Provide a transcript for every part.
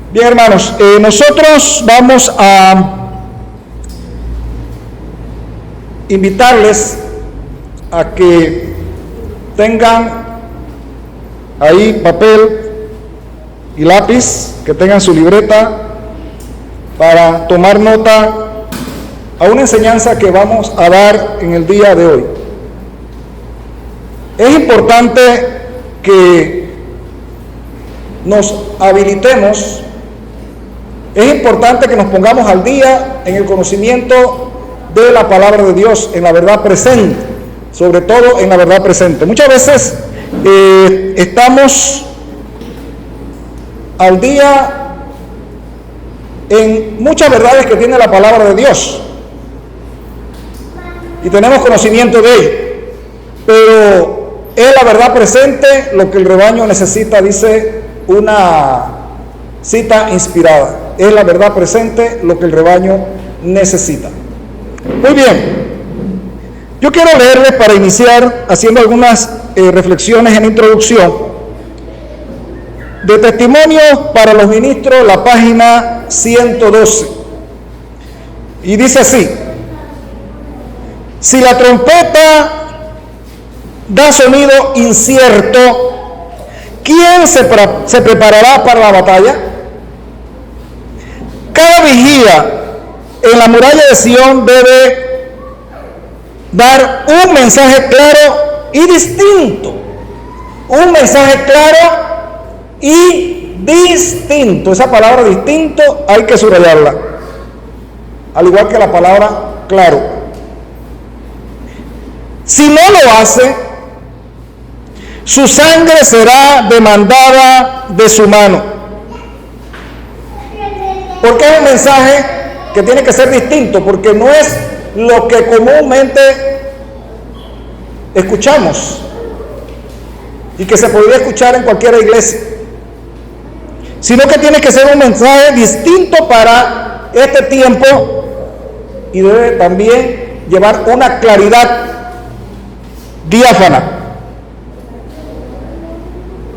Bien, hermanos, nosotros vamos a invitarles a que tengan ahí papel y lápiz, que tengan su libreta para tomar nota a una enseñanza que vamos a dar en el día de hoy. Es importante que nos habilitemos, es importante que nos pongamos al día en el conocimiento de la palabra de Dios, en la verdad presente, sobre todo en la verdad presente. Muchas veces estamos al día en muchas verdades que tiene la palabra de Dios y tenemos conocimiento de ella, pero es la verdad presente lo que el rebaño necesita, dice una cita inspirada. Es la verdad presente lo que el rebaño necesita. Muy bien, yo quiero leerles para iniciar haciendo algunas reflexiones en introducción de Testimonios para los Ministros, la página 112, y dice así: si la trompeta da sonido incierto, ¿quién se preparará para la batalla? Cada vigía en la muralla de Sión debe dar un mensaje claro y distinto. Un mensaje claro y distinto. Esa palabra distinto hay que subrayarla, al igual que la palabra claro. Si no lo hace, su sangre será demandada de su mano. Porque es un mensaje que tiene que ser distinto, porque no es lo que comúnmente escuchamos y que se podría escuchar en cualquier iglesia, sino que tiene que ser un mensaje distinto para este tiempo y debe también llevar una claridad diáfana.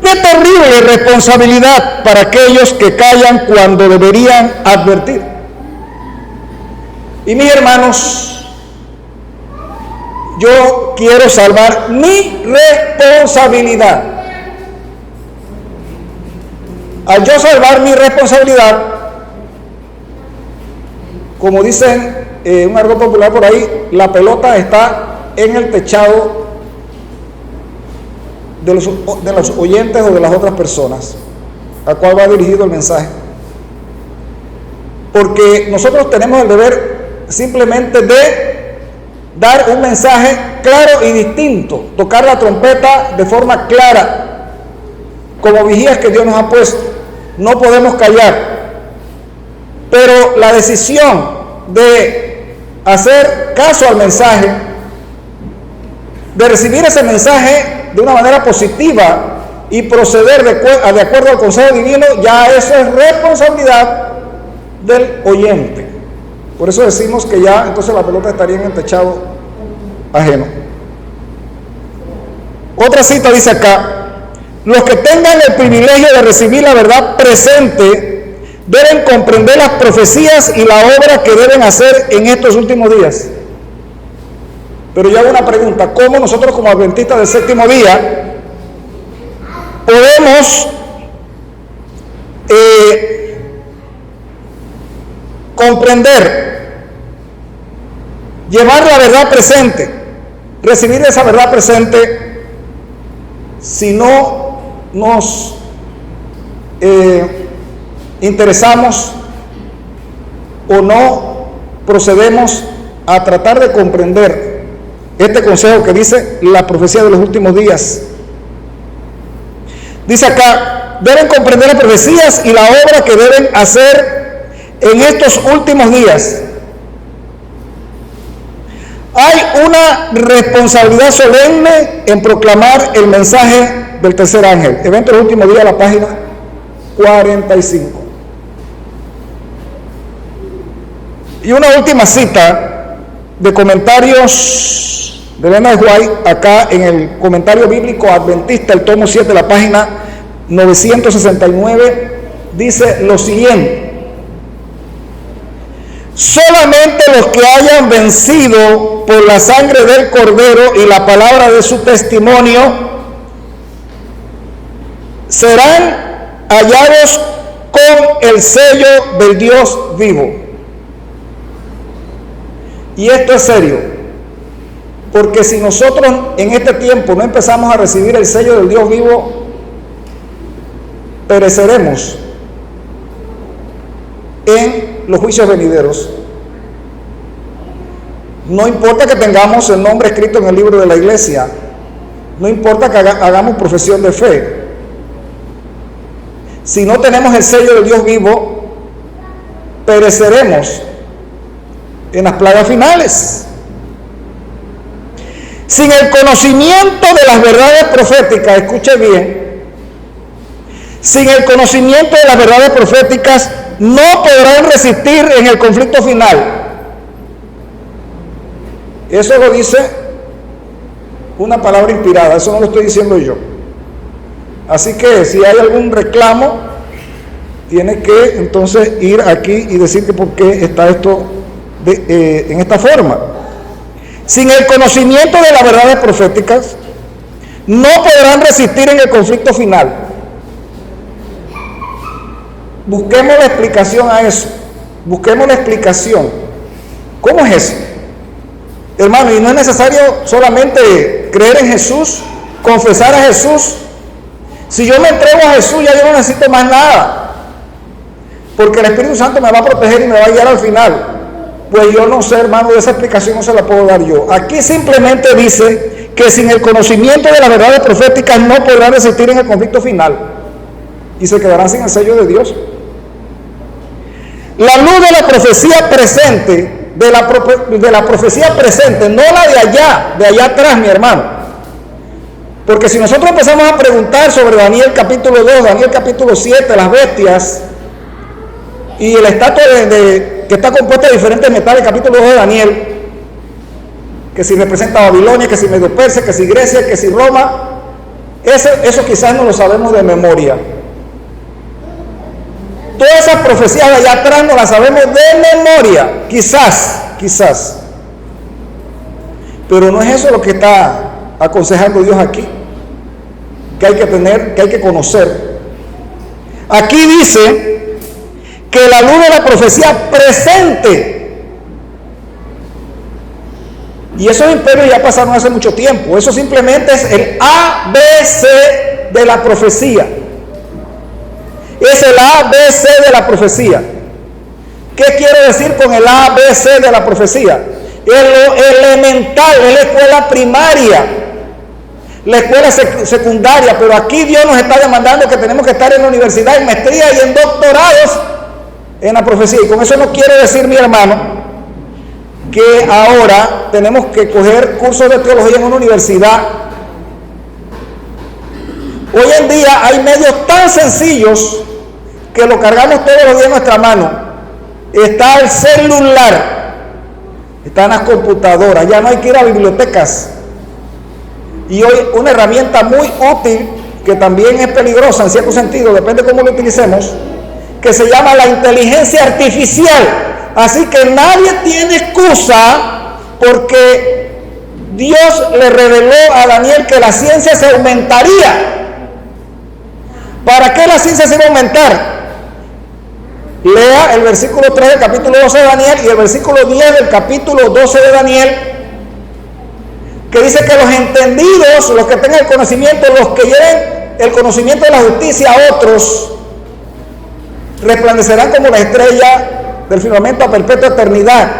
¡Qué terrible responsabilidad para aquellos que callan cuando deberían advertir! Y mis hermanos, yo quiero salvar mi responsabilidad. Al yo salvar mi responsabilidad, como dicen un argot popular por ahí, la pelota está en el techado de los oyentes o de las otras personas a cual va dirigido el mensaje, porque nosotros tenemos el deber simplemente de dar un mensaje claro y distinto, tocar la trompeta de forma clara como vigías que Dios nos ha puesto. No podemos callar, pero la decisión de hacer caso al mensaje, de recibir ese mensaje de una manera positiva y proceder de acuerdo al consejo divino, ya eso es responsabilidad del oyente. Por eso decimos que ya entonces la pelota estaría en el techado ajeno. Otra cita dice acá: los que tengan el privilegio de recibir la verdad presente deben comprender las profecías y la obra que deben hacer en estos últimos días. Pero yo hago una pregunta: ¿cómo nosotros como adventistas del séptimo día podemos comprender, llevar la verdad presente, recibir esa verdad presente, si no nos interesamos o no procedemos a tratar de comprender este consejo que dice la profecía de los últimos días? Dice acá: deben comprender las profecías y la obra que deben hacer en estos últimos días. Hay una responsabilidad solemne en proclamar el mensaje del tercer ángel. Evento de los últimos días, la página 45. Y una última cita de comentarios de Elena White, acá en el comentario bíblico adventista, el tomo 7, la página 969, dice lo siguiente: solamente los que hayan vencido por la sangre del Cordero y la palabra de su testimonio serán hallados con el sello del Dios vivo. Y esto es serio, porque si nosotros en este tiempo no empezamos a recibir el sello del Dios vivo, pereceremos en los juicios venideros. No importa que tengamos el nombre escrito en el libro de la iglesia, no importa que hagamos profesión de fe, si no tenemos el sello del Dios vivo, pereceremos en las plagas finales. Sin el conocimiento de las verdades proféticas, escuche bien, sin el conocimiento de las verdades proféticas no podrán resistir en el conflicto final. Eso lo dice una palabra inspirada, eso no lo estoy diciendo yo. Así que si hay algún reclamo, tiene que entonces ir aquí y decir que por qué está esto en esta forma. Sin el conocimiento de las verdades proféticas, no podrán resistir en el conflicto final. Busquemos la explicación a eso. Busquemos la explicación. ¿Cómo es eso? Hermano, y no es necesario solamente creer en Jesús, confesar a Jesús. Si yo me entrego a Jesús, ya yo no necesito más nada, porque el Espíritu Santo me va a proteger y me va a guiar al final. Pues yo no sé, hermano, de esa explicación no se la puedo dar yo. Aquí simplemente dice que sin el conocimiento de las verdades proféticas no podrán resistir en el conflicto final y se quedarán sin el sello de Dios. La luz de la profecía presente, de la profecía presente, no la de allá atrás, mi hermano. Porque si nosotros empezamos a preguntar sobre Daniel capítulo 2, Daniel capítulo 7, las bestias y el estatua que está compuesta de diferentes metales, capítulo 2 de Daniel, que si representa a Babilonia, que si Medio Persia, que si Grecia, que si Roma, eso quizás no lo sabemos de memoria. Todas esas profecías de allá atrás no las sabemos de memoria, quizás. Pero no es eso lo que está aconsejando Dios aquí, que hay que tener, que hay que conocer. Aquí dice que la luz de la profecía presente, y esos imperios ya pasaron hace mucho tiempo, eso simplemente es el ABC de la profecía. Es el ABC de la profecía. ¿Qué quiero decir con el ABC de la profecía? Es lo elemental, es la escuela primaria, la escuela secundaria, pero aquí Dios nos está demandando que tenemos que estar en la universidad, en maestría y en doctorados en la profecía. Y con eso no quiero decir, mi hermano, que ahora tenemos que coger cursos de teología en una universidad. Hoy en día hay medios tan sencillos que lo cargamos todos los días en nuestra mano. Está el celular, están las computadoras, ya no hay que ir a bibliotecas. Y hoy una herramienta muy útil, que también es peligrosa en cierto sentido, depende de cómo lo utilicemos, que se llama la inteligencia artificial. Así que nadie tiene excusa, porque Dios le reveló a Daniel que la ciencia se aumentaría. ¿Para qué la ciencia se va a aumentar? Lea el versículo 3 del capítulo 12 de Daniel y el versículo 10 del capítulo 12 de Daniel, que dice que los entendidos, los que tengan el conocimiento, los que lleven el conocimiento de la justicia a otros, resplandecerán como la estrella del firmamento a perpetua eternidad.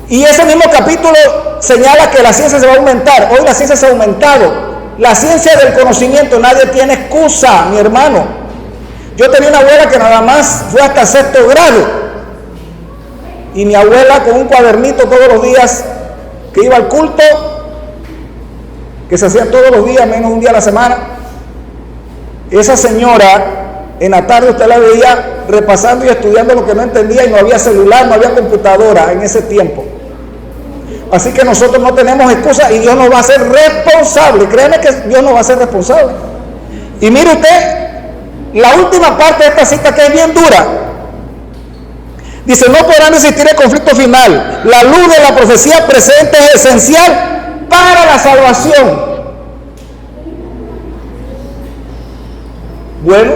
Y ese mismo capítulo señala que la ciencia se va a aumentar. Hoy la ciencia se ha aumentado. La ciencia del conocimiento, nadie tiene excusa, mi hermano. Yo tenía una abuela que nada más fue hasta sexto grado. Y mi abuela con un cuadernito todos los días que iba al culto, que se hacía todos los días, menos un día a la semana. Esa señora, en la tarde usted la veía repasando y estudiando lo que no entendía, y no había celular, no había computadora en ese tiempo. Así que nosotros no tenemos excusa y Dios nos va a hacer responsable. Créeme que Dios nos va a hacer responsable. Y mire usted la última parte de esta cita, que es bien dura. Dice: no podrán resistir el conflicto final. La luz de la profecía presente es esencial para la salvación. Bueno,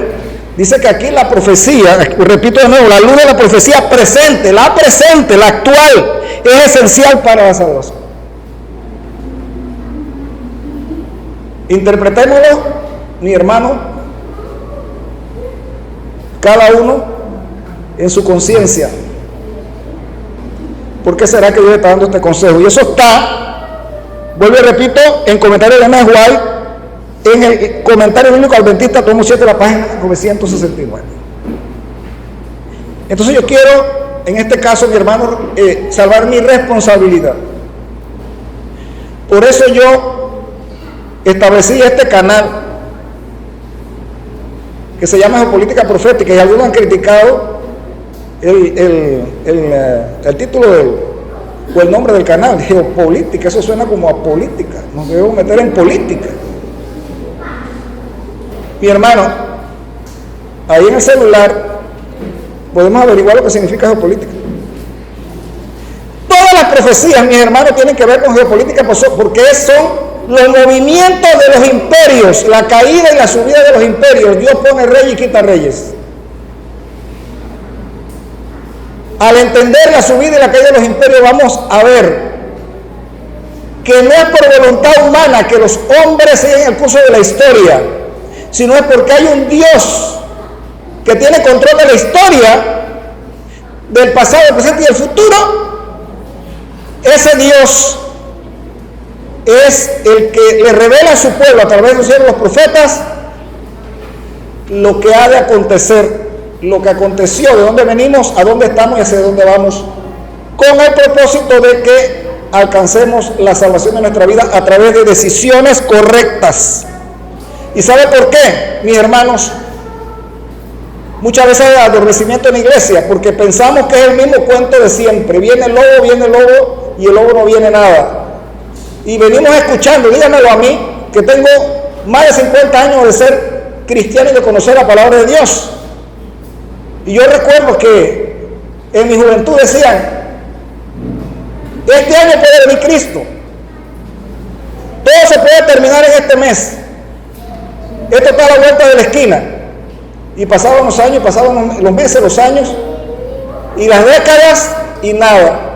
dice que aquí la profecía, repito de nuevo, la luz de la profecía presente, la actual, es esencial para la salvación. Interpretémoslo, mi hermano, cada uno en su conciencia. ¿Por qué será que Dios está dando este consejo? Y eso está, vuelvo y repito, en comentario de Ellen White, en el comentario bíblico adventista, tomo 7, la página 969. Entonces yo quiero, en este caso, mi hermano, salvar mi responsabilidad. Por eso yo establecí este canal que se llama Geopolítica Profética, y algunos han criticado el título o el nombre del canal, Geopolítica. Eso suena como a política, nos debemos meter en política. Mi hermano, ahí en el celular podemos averiguar lo que significa geopolítica. Todas las profecías, mis hermanos, tienen que ver con geopolítica, porque son los movimientos de los imperios, la caída y la subida de los imperios. Dios pone reyes y quita reyes. Al entender la subida y la caída de los imperios, vamos a ver que no es por voluntad humana que los hombres siguen el curso de la historia, sino es porque hay un Dios que tiene control de la historia, del pasado, el presente y el futuro. Ese Dios es el que le revela a su pueblo a través de los siervos, los profetas, lo que ha de acontecer, lo que aconteció, de dónde venimos, a dónde estamos y hacia dónde vamos, con el propósito de que alcancemos la salvación de nuestra vida a través de decisiones correctas. ¿Y sabe por qué, mis hermanos? Muchas veces hay adormecimiento en la iglesia porque pensamos que es el mismo cuento de siempre. Viene el lobo y el lobo no viene nada. Y venimos escuchando, díganmelo a mí, que tengo más de 50 años de ser cristiano y de conocer la palabra de Dios. Y yo recuerdo que en mi juventud decían: este año puede venir Cristo, todo se puede terminar en este mes, esto está a la vuelta de la esquina. Y pasaban los años, pasaban los meses, los años y las décadas y nada.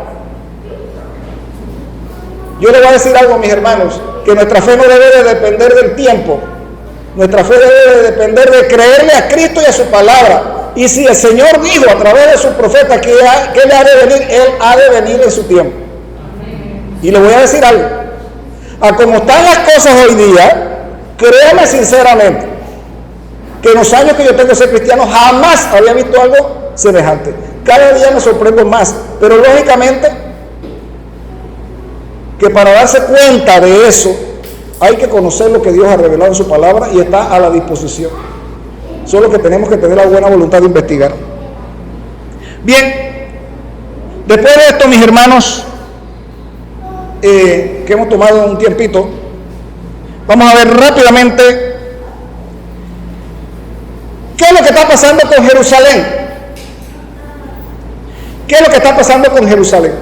Yo les voy a decir algo, mis hermanos, que nuestra fe no debe de depender del tiempo. Nuestra fe debe de depender de creerle a Cristo y a su palabra. Y si el Señor dijo a través de su profeta que Él ha de venir, Él ha de venir en su tiempo. Y le voy a decir algo: a como están las cosas hoy día, créame sinceramente que en los años que yo tengo de ser cristiano jamás había visto algo semejante. Cada día me sorprendo más, pero lógicamente que para darse cuenta de eso hay que conocer lo que Dios ha revelado en su palabra y está a la disposición. Solo que tenemos que tener la buena voluntad de investigar. Bien, después de esto, mis hermanos, que hemos tomado un tiempito, vamos a ver rápidamente qué es lo que está pasando con Jerusalén. ¿Qué es lo que está pasando con Jerusalén?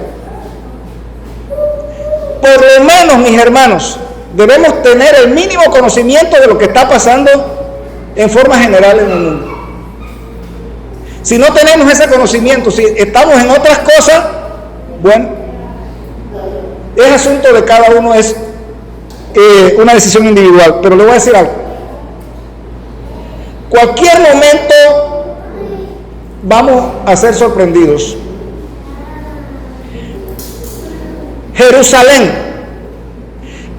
Por lo menos, mis hermanos, debemos tener el mínimo conocimiento de lo que está pasando en forma general en el mundo. Si no tenemos ese conocimiento, si estamos en otras cosas, bueno, es asunto de cada uno, es una decisión individual. Pero le voy a decir algo: cualquier momento vamos a ser sorprendidos. Jerusalén,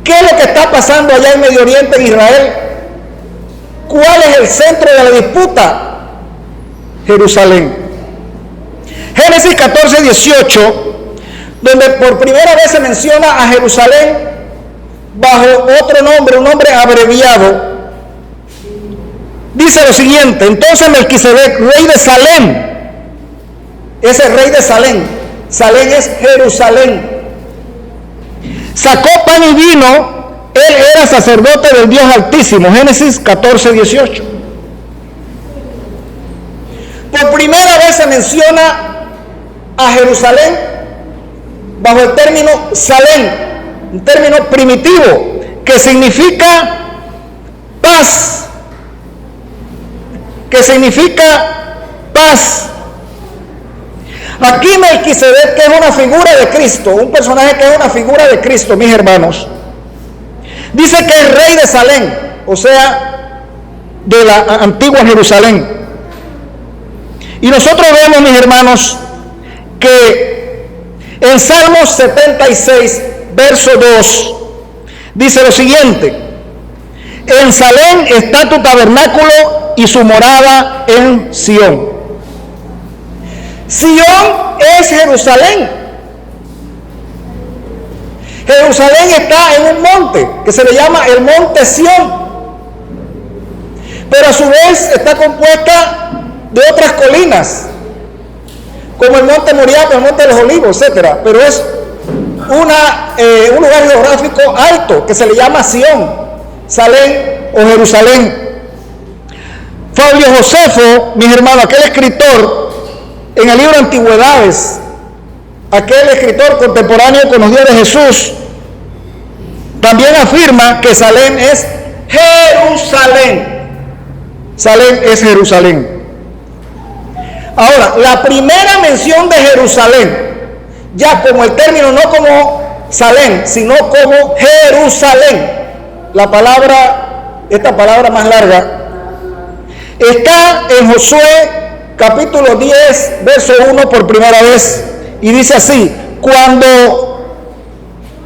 ¿qué es lo que está pasando allá en Medio Oriente, en Israel? ¿Cuál es el centro de la disputa? Jerusalén. Génesis 14, 18, donde por primera vez se menciona a Jerusalén bajo otro nombre, un nombre abreviado, dice lo siguiente: entonces Melquisedec, rey de Salem, ese rey de Salem, Salem es Jerusalén, sacó pan y vino, él era sacerdote del Dios Altísimo. Génesis 14, 18. por primera vez se menciona a Jerusalén bajo el término Salem, un término primitivo que significa paz, Aquí Melquisedec, que es una figura de Cristo, un personaje que es una figura de Cristo, mis hermanos, dice que es rey de Salem, o sea, de la antigua Jerusalén. Y nosotros vemos, mis hermanos, que en Salmos 76, verso 2, dice lo siguiente: en Salem está tu tabernáculo y su morada en Sión. Sión es Jerusalén. Jerusalén está en un monte que se le llama el monte Sión, pero a su vez está compuesta de otras colinas, como el monte Moriah, el monte de los Olivos, etc. Pero es un lugar geográfico alto que se le llama Sión, Salem o Jerusalén. Fabio Josefo, mis hermanos, aquel escritor en el libro de Antigüedades, aquel escritor contemporáneo con los días de Jesús, también afirma que Salem es Jerusalén. Salem es Jerusalén. Ahora, la primera mención de Jerusalén, ya como el término, no como Salem, sino como Jerusalén, esta palabra más larga, está en Josué capítulo 10, verso 1 por primera vez, y dice así: cuando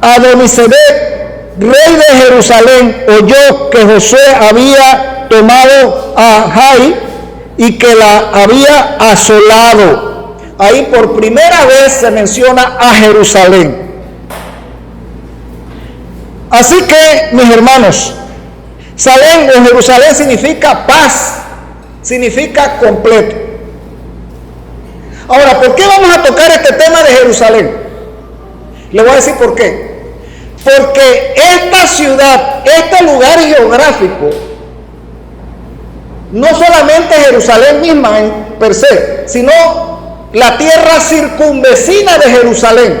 Adonisedec, rey de Jerusalén, oyó que Josué había tomado a Jai y que la había asolado, ahí por primera vez se menciona a Jerusalén. Así que, mis hermanos, Salem o Jerusalén significa paz, significa completo. Ahora, ¿por qué vamos a tocar este tema de Jerusalén? Le voy a decir por qué. Porque esta ciudad, este lugar geográfico, no solamente Jerusalén misma en per se, sino la tierra circunvecina de Jerusalén,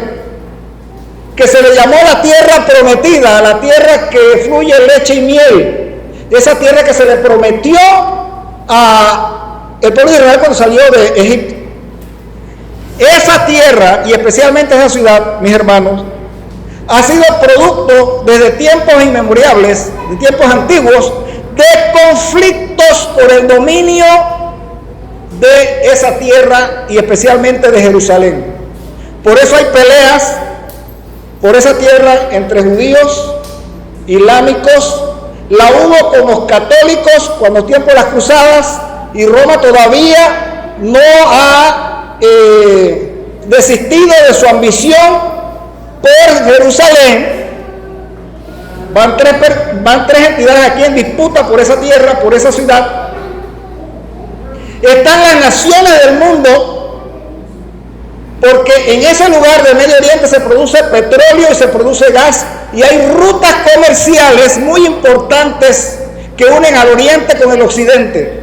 que se le llamó la tierra prometida, la tierra que fluye leche y miel, esa tierra que se le prometió al pueblo de Israel cuando salió de Egipto. Esa tierra, y especialmente esa ciudad, mis hermanos, ha sido producto desde tiempos inmemorables, de tiempos antiguos, de conflictos por el dominio de esa tierra y especialmente de Jerusalén. Por eso hay peleas por esa tierra entre judíos, islámicos, la hubo con los católicos cuando tiempo de las cruzadas, y Roma todavía no ha desistido de su ambición por Jerusalén. Van tres entidades aquí en disputa por esa tierra, por esa ciudad. Están las naciones del mundo, porque en ese lugar del Medio Oriente se produce petróleo y se produce gas, y hay rutas comerciales muy importantes que unen al Oriente con el Occidente.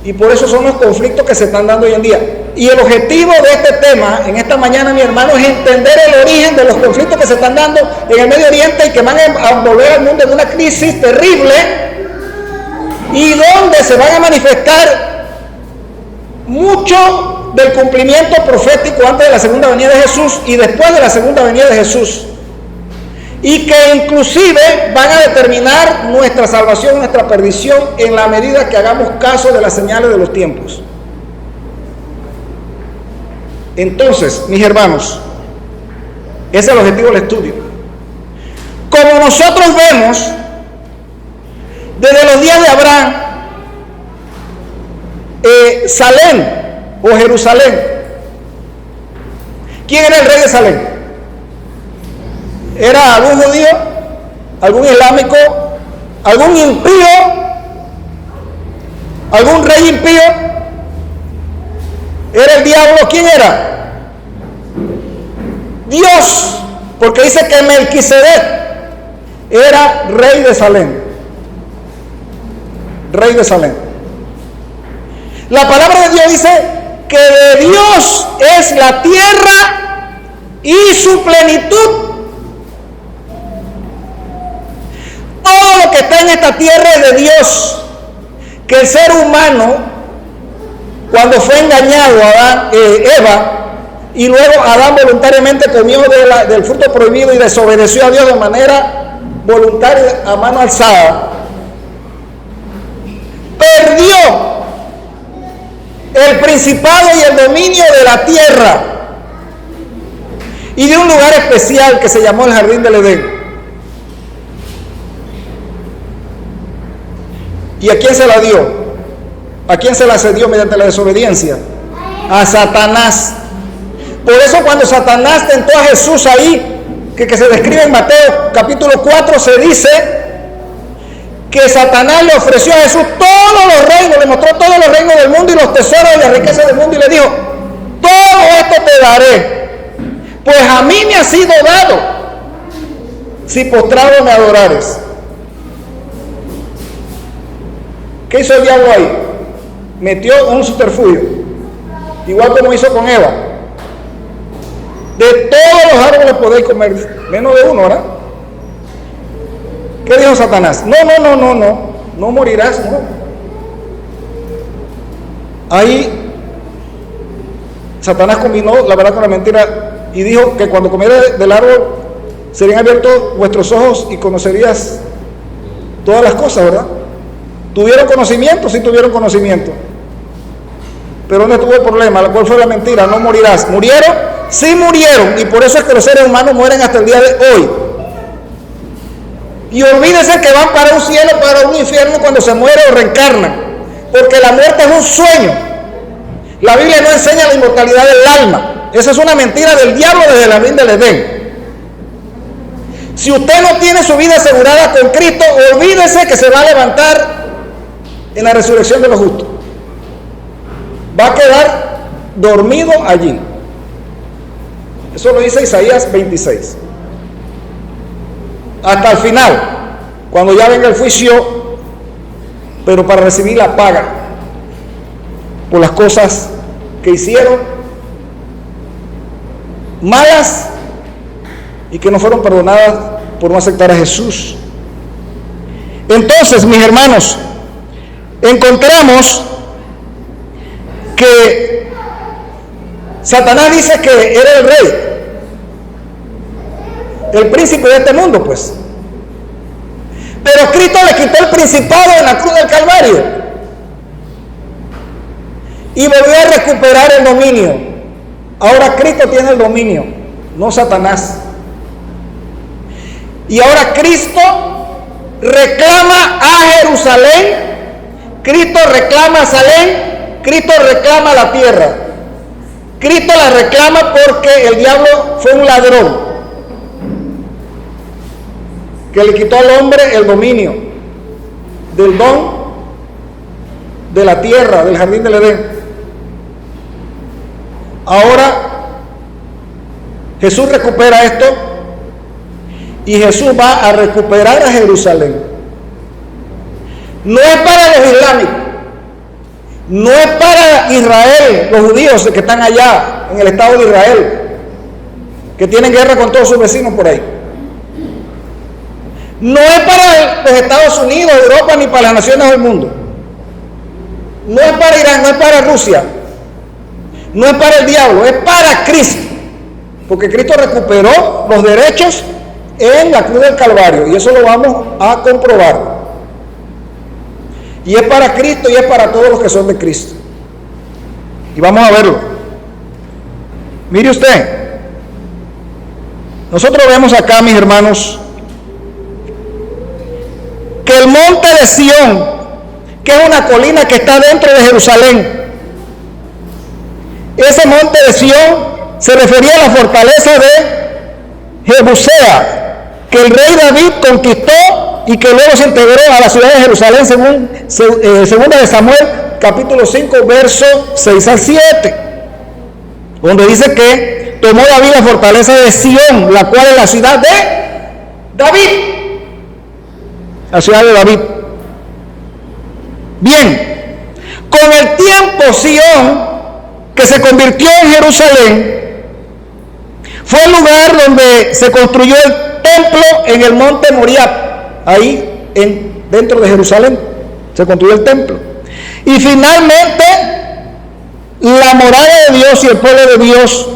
Y por eso son los conflictos que se están dando hoy en día. Y el objetivo de este tema, en esta mañana, mi hermano, es entender el origen de los conflictos que se están dando en el Medio Oriente y que van a envolver al mundo en una crisis terrible, y donde se van a manifestar mucho del cumplimiento profético antes de la segunda venida de Jesús y después de la segunda venida de Jesús, y que inclusive van a determinar nuestra salvación, nuestra perdición, en la medida que hagamos caso de las señales de los tiempos. Entonces, mis hermanos, ese es el objetivo del estudio. Como nosotros vemos, desde los días de Abraham, Salem o Jerusalén, ¿quién era el rey de Salem? ¿Era algún judío, algún islámico, algún impío, algún rey impío? ¿Era el diablo? ¿Quién era? Dios, porque dice que Melquisedec era rey de Salem. Rey de Salem. La palabra de Dios dice que de Dios es la tierra y su plenitud. Todo lo que está en esta tierra es de Dios. Que el ser humano, cuando fue engañado Eva, y luego Adán voluntariamente comió del fruto prohibido y desobedeció a Dios de manera voluntaria a mano alzada, perdió el principado y el dominio de la tierra y de un lugar especial que se llamó el Jardín del Edén. ¿Y a quién se la dio? ¿A quién se la cedió mediante la desobediencia? A Satanás. Por eso cuando Satanás tentó a Jesús ahí, que se describe en Mateo capítulo 4, se dice que Satanás le ofreció a Jesús todos los reinos, le mostró todos los reinos del mundo y los tesoros y las riquezas del mundo y le dijo: todo esto te daré, pues a mí me ha sido dado, si postrado me adorares. ¿Qué hizo el diablo ahí? Metió un subterfugio, igual como hizo con Eva. De todos los árboles podéis comer, menos de uno, ¿verdad? ¿Qué dijo Satanás? No morirás, no. Ahí Satanás combinó la verdad con la mentira y dijo que cuando comieras del árbol serían abiertos vuestros ojos y conocerías todas las cosas, ¿verdad? ¿Tuvieron conocimiento? Sí tuvieron conocimiento. Pero ¿dónde estuvo el problema? ¿Cuál fue la mentira? No morirás. ¿Murieron? Sí murieron. Y por eso es que los seres humanos mueren hasta el día de hoy. Y olvídense que van para un cielo, para un infierno cuando se muere o reencarnan. Porque la muerte es un sueño. La Biblia no enseña la inmortalidad del alma. Esa es una mentira del diablo desde el jardín del Edén. Si usted no tiene su vida asegurada con Cristo, olvídese que se va a levantar en la resurrección de los justos. Va a quedar dormido allí. Eso lo dice Isaías 26. Hasta el final, cuando ya venga el juicio, pero para recibir la paga por las cosas que hicieron malas y que no fueron perdonadas por no aceptar a Jesús. Entonces, mis hermanos, encontramos que Satanás dice que era el rey, el príncipe de este mundo, pues. Pero Cristo le quitó el principado en la cruz del Calvario y volvió a recuperar el dominio. Ahora Cristo tiene el dominio, no Satanás. Y ahora Cristo reclama a Jerusalén, Cristo reclama a Salem, Cristo reclama la tierra. Cristo la reclama porque el diablo fue un ladrón que le quitó al hombre el dominio del don de la tierra, del jardín del Edén. Ahora Jesús recupera esto y Jesús va a recuperar a Jerusalén. No es para los islámicos, no es para Israel, los judíos que están allá en el Estado de Israel, que tienen guerra con todos sus vecinos por ahí. No es para los Estados Unidos, Europa, ni para las naciones del mundo. No es para Irán, no es para Rusia, no es para el diablo, es para Cristo. Porque Cristo recuperó los derechos en la cruz del Calvario y eso lo vamos a comprobar. Y es para Cristo y es para todos los que son de Cristo. Y vamos a verlo. Mire usted, nosotros vemos acá, mis hermanos, que el monte de Sión, que es una colina que está dentro de Jerusalén, ese monte de Sión se refería a la fortaleza de Jebusea, que el rey David conquistó y que luego se integró a la ciudad de Jerusalén según segunda de Samuel capítulo 5 verso 6 al 7, donde dice que tomó David la fortaleza de Sión, la cual es la ciudad de David, la ciudad de David. Bien, con el tiempo Sión que se convirtió en Jerusalén, fue el lugar donde se construyó el templo en el monte Moriah, ahí dentro de Jerusalén se construyó el templo. Y finalmente, la morada de Dios y el pueblo de Dios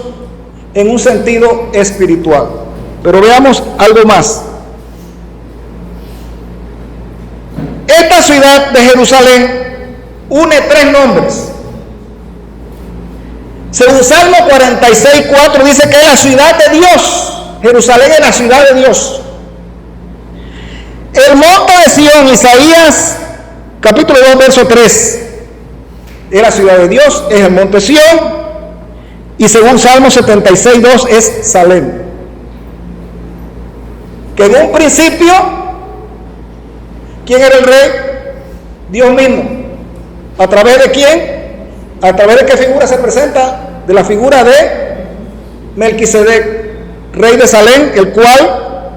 en un sentido espiritual. Pero veamos algo más. Esta ciudad de Jerusalén une tres nombres. Según Salmo 46:4 dice que es la ciudad de Dios. Jerusalén es la ciudad de Dios. El monte de Sión, Isaías capítulo 2, verso 3, es la ciudad de Dios, es el monte Sión. Y según Salmo 76:2 es Salem. Que en un principio, ¿quién era el rey? Dios mismo. ¿A través de quién? ¿A través de qué figura se presenta? De la figura de Melquisedec, rey de Salem, el cual,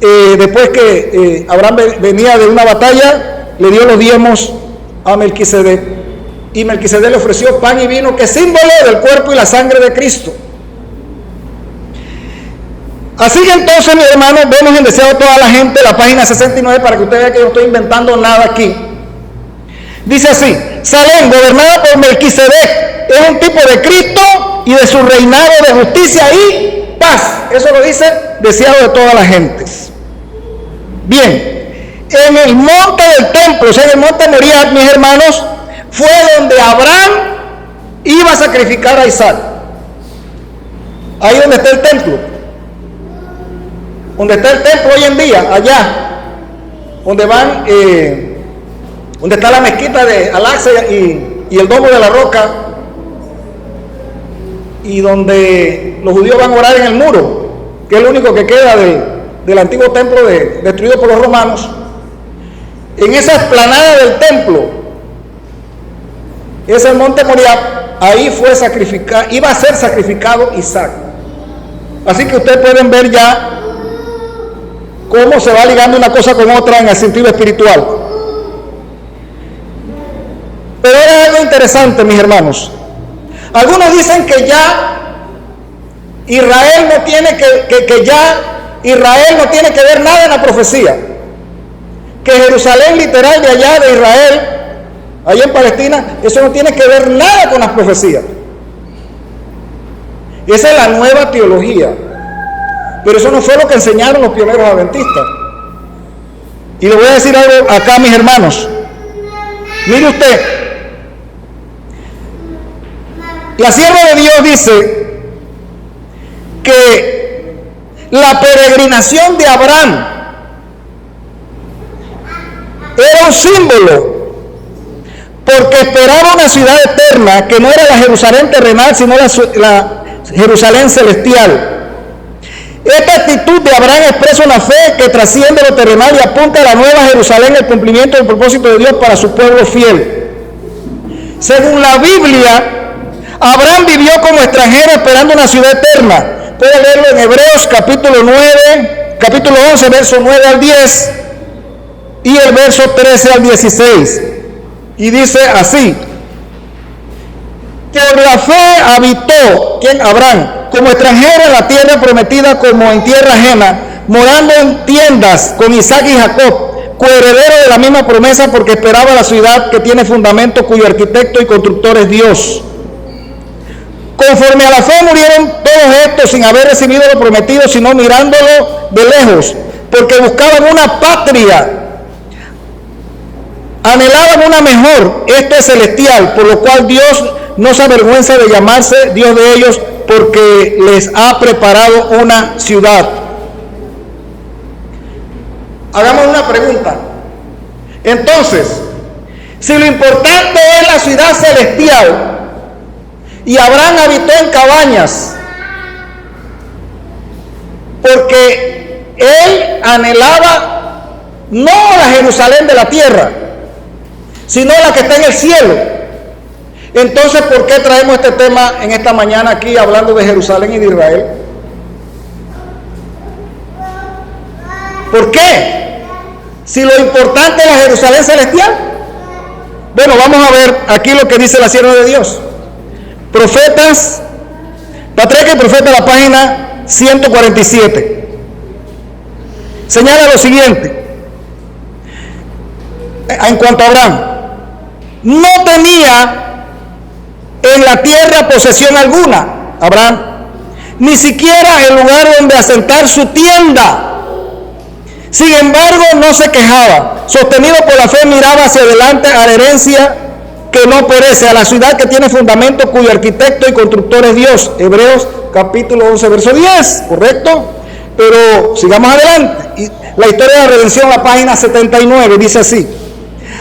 después que Abraham venía de una batalla, le dio los diezmos a Melquisedec. Y Melquisedec le ofreció pan y vino, que es símbolo del cuerpo y la sangre de Cristo. Así que entonces, mis hermanos, vemos en Deseado Toda la Gente, la página 69, para que usted vea que yo no estoy inventando nada aquí. Dice así: Salem, gobernada por Melquisedec, es un tipo de Cristo y de su reinado de justicia y paz. Eso lo dice Deseado de Todas las Gentes. Bien, en el monte del templo, o sea, en el monte Moriah, mis hermanos, fue donde Abraham iba a sacrificar a Isaac. Ahí donde está el templo. Donde está el templo hoy en día, allá. Donde van, donde está la mezquita de Al-Aqsa y el domo de la roca. Y donde los judíos van a orar en el muro, que es lo único que queda del antiguo templo destruido por los romanos. En esa explanada del templo, es el monte Moriah, ahí iba a ser sacrificado Isaac. Así que ustedes pueden ver ya cómo se va ligando una cosa con otra en el sentido espiritual. Pero es algo interesante, mis hermanos. Algunos dicen que ya Israel no tiene Israel no tiene que ver nada en la profecía. Que Jerusalén literal de allá de Israel, allá en Palestina, eso no tiene que ver nada con las profecías. Esa es la nueva teología. Pero eso no fue lo que enseñaron los pioneros adventistas. Y le voy a decir algo acá, mis hermanos. Mire usted, la sierva de Dios dice que la peregrinación de Abraham era un símbolo, porque esperaba una ciudad eterna que no era la Jerusalén terrenal, sino la Jerusalén celestial. Esta actitud de Abraham expresa una fe que trasciende lo terrenal y apunta a la nueva Jerusalén, el cumplimiento del propósito de Dios para su pueblo fiel. Según la Biblia, Abraham vivió como extranjero esperando una ciudad eterna. Puede leerlo en Hebreos capítulo 11, verso 9 al 10 y el verso 13 al 16. Y dice así: que por la fe habitó, ¿quién? Abraham, como extranjero en la tierra prometida, como en tierra ajena, morando en tiendas con Isaac y Jacob, coheredero de la misma promesa, porque esperaba la ciudad que tiene fundamento, cuyo arquitecto y constructor es Dios. Conforme a la fe murieron todos estos sin haber recibido lo prometido, sino mirándolo de lejos, porque buscaban una patria, anhelaban una mejor, esto es celestial, por lo cual Dios no se avergüenza de llamarse Dios de ellos, porque les ha preparado una ciudad. Hagamos una pregunta. Entonces, si lo importante es la ciudad celestial y Abraham habitó en cabañas porque él anhelaba no la Jerusalén de la tierra, sino la que está en el cielo, entonces, ¿por qué traemos este tema en esta mañana aquí hablando de Jerusalén y de Israel? ¿Por qué? Si lo importante es la Jerusalén celestial. Bueno, vamos a ver aquí lo que dice la sierva de Dios. Profetas, Patriarca y Profeta, la página 147. Señala lo siguiente, en cuanto a Abraham: no tenía en la tierra posesión alguna, Abraham, ni siquiera el lugar donde asentar su tienda. Sin embargo, no se quejaba. Sostenido por la fe, miraba hacia adelante a la herencia que no perece, a la ciudad que tiene fundamento, cuyo arquitecto y constructor es Dios. Hebreos capítulo 11, verso 10, ¿correcto? Pero sigamos adelante. La historia de la redención, la página 79, dice así: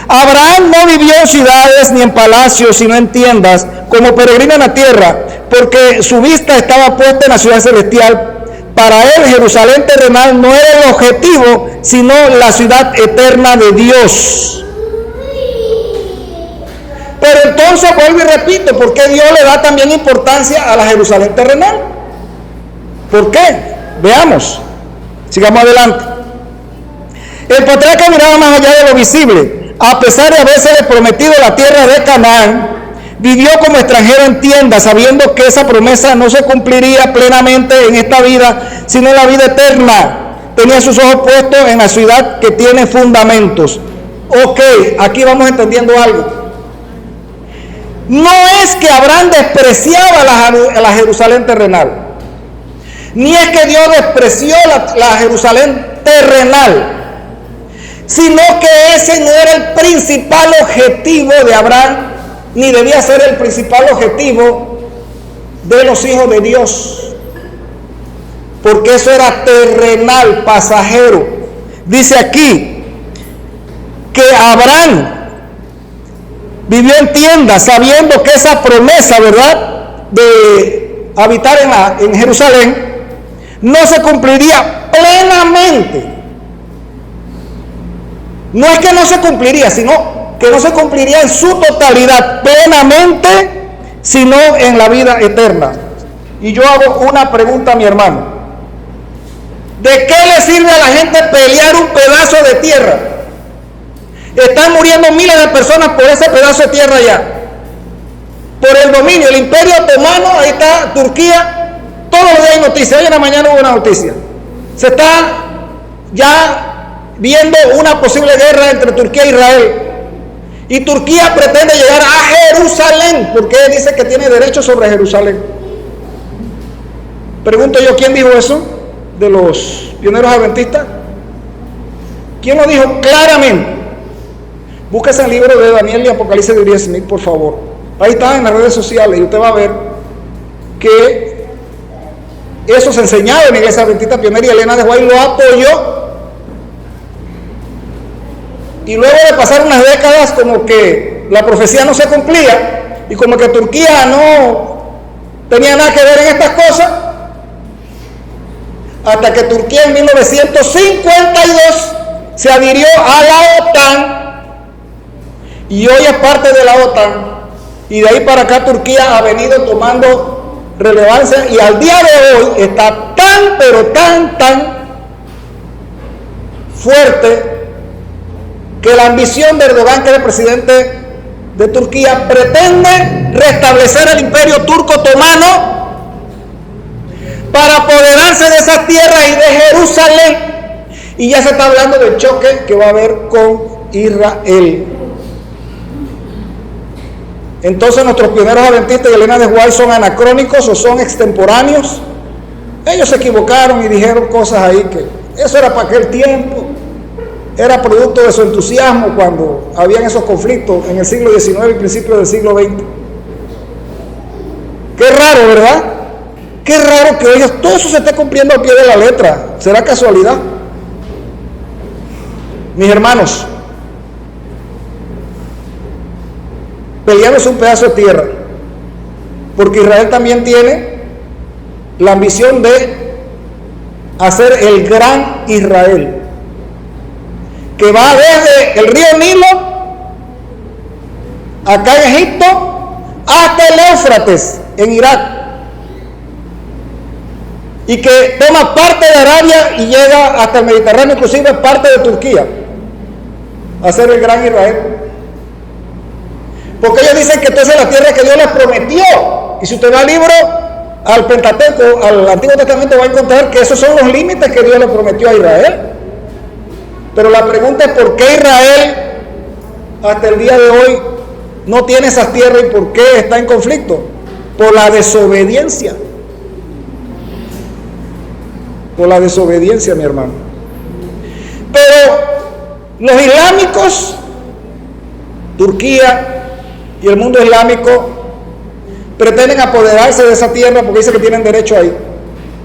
Abraham no vivió en ciudades ni en palacios, sino en tiendas, como peregrino en la tierra, porque su vista estaba puesta en la ciudad celestial. Para él, Jerusalén terrenal no era el objetivo, sino la ciudad eterna de Dios. Pero entonces vuelvo y repito, ¿por qué Dios le da también importancia a la Jerusalén terrenal? ¿Por qué? Veamos, sigamos adelante. El patriarca miraba más allá de lo visible. A pesar de haberse prometido la tierra de Canaán, vivió como extranjero en tiendas, sabiendo que esa promesa no se cumpliría plenamente en esta vida, sino en la vida eterna. Tenía sus ojos puestos en la ciudad que tiene fundamentos. Ok, aquí vamos entendiendo algo. No es que Abraham despreciaba la Jerusalén terrenal, ni es que Dios despreció la Jerusalén terrenal, sino que ese no era el principal objetivo de Abraham, ni debía ser el principal objetivo de los hijos de Dios, porque eso era terrenal, pasajero. Dice aquí que Abraham vivió en tiendas, sabiendo que esa promesa, ¿verdad?, de habitar en Jerusalén no se cumpliría plenamente. No es que no se cumpliría, sino que no se cumpliría en su totalidad, plenamente, sino en la vida eterna. Y yo hago una pregunta a mi hermano: ¿de qué le sirve a la gente pelear un pedazo de tierra? Están muriendo miles de personas por ese pedazo de tierra allá, por el dominio, el imperio otomano. Ahí está Turquía, todos los días hay noticias. Hoy en la mañana hubo una noticia, se está ya viendo una posible guerra entre Turquía e Israel, y Turquía pretende llegar a Jerusalén, porque él dice que tiene derecho sobre Jerusalén. Pregunto yo, ¿quién dijo eso de los pioneros adventistas? ¿Quién lo dijo claramente? Búsquese el libro de Daniel y Apocalipsis de Uriah Smith, por favor. Ahí está en las redes sociales, y usted va a ver que eso se enseñaba en la iglesia adventista pionera, y Elena de White lo apoyó. Y luego de pasar unas décadas, como que la profecía no se cumplía, y como que Turquía no tenía nada que ver en estas cosas, hasta que Turquía en 1952 se adhirió a la OTAN, y hoy es parte de la OTAN, y de ahí para acá Turquía ha venido tomando relevancia, y al día de hoy está tan, pero tan fuerte, que la ambición de Erdogan, que es el presidente de Turquía, pretende restablecer el imperio turco otomano para apoderarse de esas tierras y de Jerusalén. Y ya se está hablando del choque que va a haber con Israel. Entonces, nuestros pioneros adventistas y Elena de White son anacrónicos o son extemporáneos. Ellos se equivocaron y dijeron cosas ahí que eso era para aquel tiempo. Era producto de su entusiasmo cuando habían esos conflictos en el siglo XIX y principios del siglo XX. Qué raro, ¿verdad? Qué raro que hoy todo eso se esté cumpliendo al pie de la letra. ¿Será casualidad? Mis hermanos, peleándose un pedazo de tierra, porque Israel también tiene la ambición de hacer el gran Israel, que va desde el río Nilo, acá en Egipto, hasta el Éufrates, en Irak, y que toma parte de Arabia y llega hasta el Mediterráneo, inclusive parte de Turquía, a ser el gran Israel. Porque ellos dicen que entonces la tierra que Dios les prometió Y si usted va al Pentateuco, al Antiguo Testamento, va a encontrar que esos son los límites que Dios le prometió a Israel. Pero la pregunta es: ¿por qué Israel hasta el día de hoy no tiene esas tierras y por qué está en conflicto? Por la desobediencia. Por la desobediencia, mi hermano. Pero los islámicos, Turquía y el mundo islámico, pretenden apoderarse de esa tierra porque dicen que tienen derecho ahí.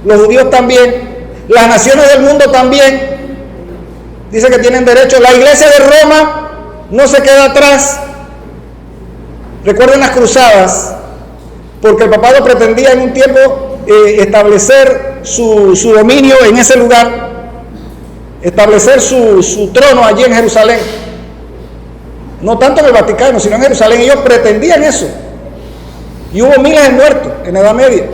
Los judíos también, las naciones del mundo también dicen que tienen derecho. La iglesia de Roma no se queda atrás. Recuerden las cruzadas, porque el papado pretendía en un tiempo establecer su dominio en ese lugar, establecer su trono allí en Jerusalén. No tanto en el Vaticano, sino en Jerusalén. Ellos pretendían eso. Y hubo miles de muertos en la Edad Media.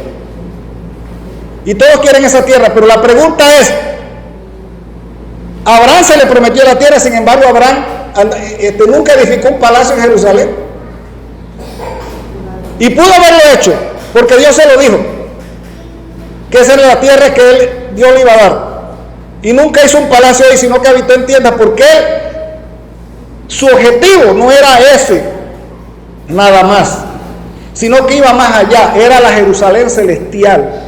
Y todos quieren esa tierra. Pero la pregunta es: a Abraham se le prometió la tierra, sin embargo Abraham nunca edificó un palacio en Jerusalén. Y pudo haberlo hecho, porque Dios se lo dijo, que esa era la tierra que Dios le iba a dar. Y nunca hizo un palacio ahí, sino que habitó en tiendas, porque su objetivo no era ese, nada más, sino que iba más allá, era la Jerusalén celestial.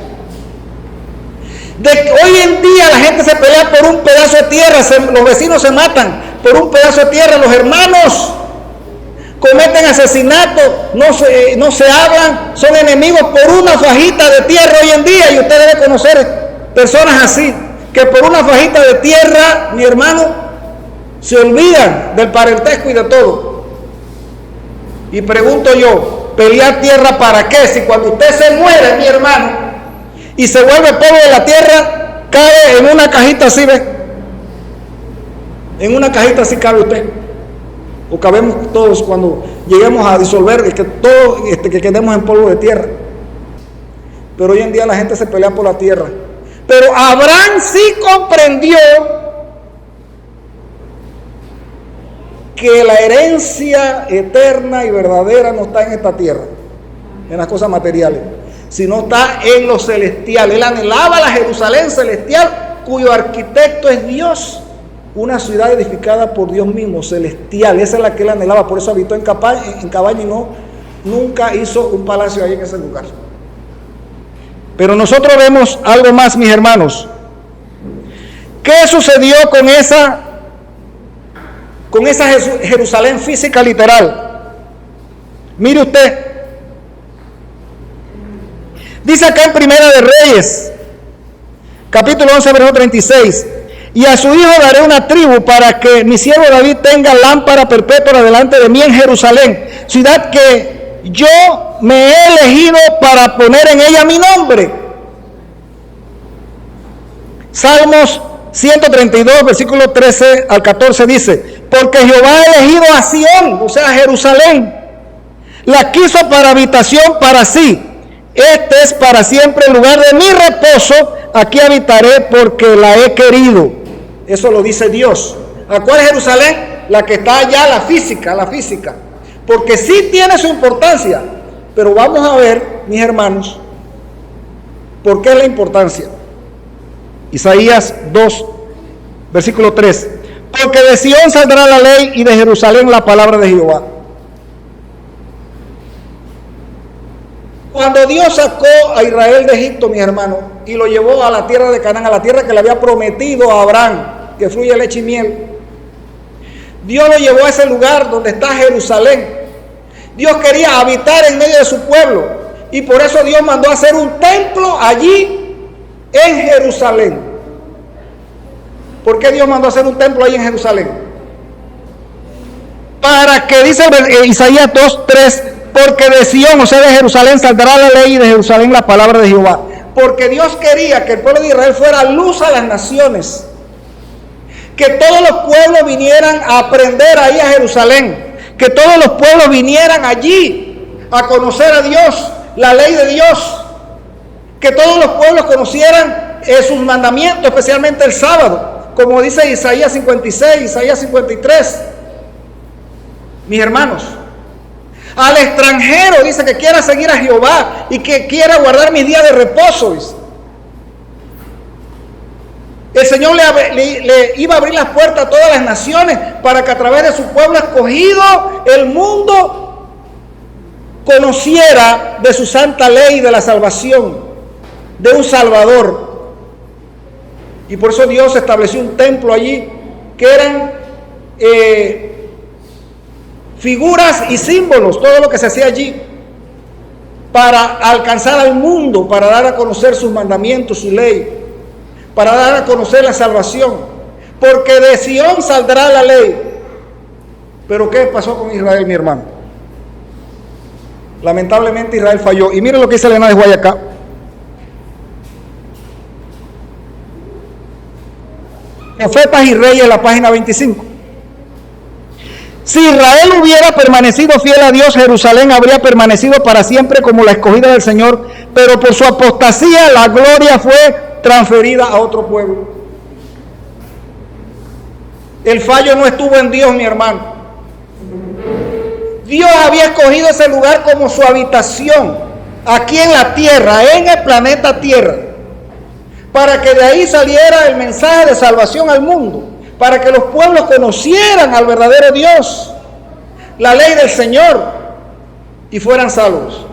Hoy en día la gente se pelea por un pedazo de tierra, los vecinos se matan por un pedazo de tierra, los hermanos cometen asesinatos, no se hablan, son enemigos por una fajita de tierra hoy en día. Y usted debe conocer personas así, que por una fajita de tierra, mi hermano, se olvidan del parentesco y de todo. Y pregunto yo, ¿pelear tierra para qué? Si cuando usted se muere, mi hermano, y se vuelve polvo de la tierra, cae en una cajita así, ¿ve? En una cajita así cabe usted. O cabemos todos cuando lleguemos a disolver, que quedemos en polvo de tierra. Pero hoy en día la gente se pelea por la tierra. Pero Abraham sí comprendió que la herencia eterna y verdadera no está en esta tierra, en las cosas materiales, sino está en lo celestial. Él anhelaba la Jerusalén celestial, cuyo arquitecto es Dios. Una ciudad edificada por Dios mismo, celestial. Esa es la que él anhelaba. Por eso habitó en cabaña y nunca hizo un palacio ahí en ese lugar. Pero nosotros vemos algo más, mis hermanos. ¿Qué sucedió con esa Jerusalén física literal? Mire usted. Dice acá en Primera de Reyes, capítulo 11, versículo 36. Y a su hijo daré una tribu para que mi siervo David tenga lámpara perpetua delante de mí en Jerusalén, ciudad que yo me he elegido para poner en ella mi nombre. Salmos 132, versículo 13 al 14 dice: porque Jehová ha elegido a Sión, o sea, a Jerusalén, la quiso para habitación para sí. Este es para siempre el lugar de mi reposo, aquí habitaré porque la he querido. Eso lo dice Dios. ¿A cuál Jerusalén? La que está allá, la física. Porque sí tiene su importancia. Pero vamos a ver, mis hermanos, ¿por qué la importancia? Isaías 2, versículo 3. Porque de Sión saldrá la ley y de Jerusalén la palabra de Jehová. Cuando Dios sacó a Israel de Egipto, mis hermanos, y lo llevó a la tierra de Canaán, a la tierra que le había prometido a Abraham, que fluye leche y miel, Dios lo llevó a ese lugar donde está Jerusalén. Dios quería habitar en medio de su pueblo, y por eso Dios mandó a hacer un templo allí en Jerusalén. ¿Por qué Dios mandó a hacer un templo allí en Jerusalén? Para que, dice Isaías 2:3, porque de Sión, o sea de Jerusalén, saldrá la ley y de Jerusalén la palabra de Jehová. Porque Dios quería que el pueblo de Israel fuera luz a las naciones, que todos los pueblos vinieran a aprender ahí a Jerusalén, que todos los pueblos vinieran allí a conocer a Dios, la ley de Dios, que todos los pueblos conocieran sus mandamientos, especialmente el sábado, como dice Isaías 56, Isaías 53. Mis hermanos, Al extranjero, dice, que quiera seguir a Jehová y que quiera guardar mis días de reposo, dice. El Señor le iba a abrir las puertas a todas las naciones para que a través de su pueblo escogido el mundo conociera de su santa ley de la salvación, de un Salvador. Y por eso Dios estableció un templo allí que eran figuras y símbolos, todo lo que se hacía allí para alcanzar al mundo, para dar a conocer sus mandamientos, su ley, para dar a conocer la salvación, porque de Sión saldrá la ley. Pero ¿qué pasó con Israel, mi hermano? Lamentablemente Israel falló. Y mire lo que dice Elena de Guayacá. Profetas y Reyes, la página 25. Si Israel hubiera permanecido fiel a Dios, Jerusalén habría permanecido para siempre como la escogida del Señor, pero por su apostasía la gloria fue transferida a otro pueblo. El fallo no estuvo en Dios, mi hermano. Dios había escogido ese lugar como su habitación, aquí en la tierra, en el planeta Tierra, para que de ahí saliera el mensaje de salvación al mundo, para que los pueblos conocieran al verdadero Dios, la ley del Señor, y fueran salvos.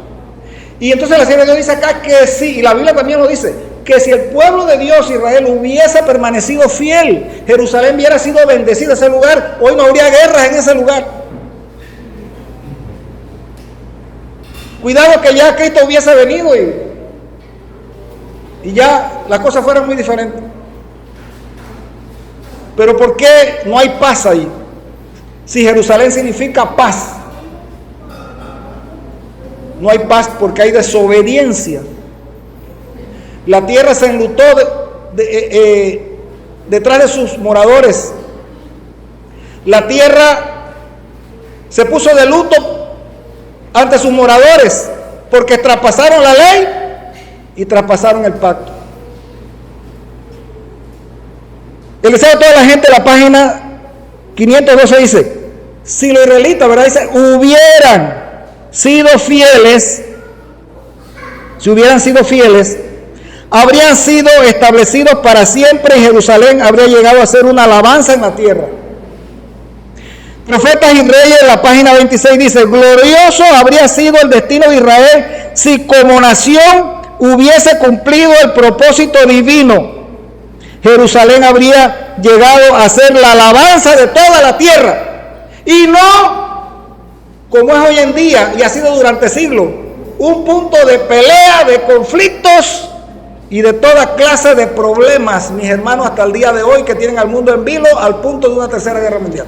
Y entonces la Sierra de Dios dice acá que sí, y la Biblia también lo dice, que si el pueblo de Dios, Israel, hubiese permanecido fiel, Jerusalén hubiera sido bendecida, ese lugar, hoy no habría guerras en ese lugar. Cuidado que ya Cristo hubiese venido y ya las cosas fueran muy diferentes. Pero ¿por qué no hay paz ahí? Si Jerusalén significa paz. No hay paz porque hay desobediencia. La tierra se enlutó detrás de sus moradores. La tierra se puso de luto ante sus moradores porque traspasaron la ley y traspasaron el pacto. El deseo de toda la gente, la página 512 dice, si los israelitas, ¿verdad? Dice, hubieran sido fieles, si hubieran sido fieles, habrían sido establecidos para siempre y Jerusalén habría llegado a ser una alabanza en la tierra. Profetas y Reyes, la página 26 dice, glorioso habría sido el destino de Israel si como nación hubiese cumplido el propósito divino. Jerusalén habría llegado a ser la alabanza de toda la tierra y no como es hoy en día y ha sido durante siglos, un punto de pelea, de conflictos y de toda clase de problemas, mis hermanos, hasta el día de hoy, que tienen al mundo en vilo al punto de una tercera guerra mundial.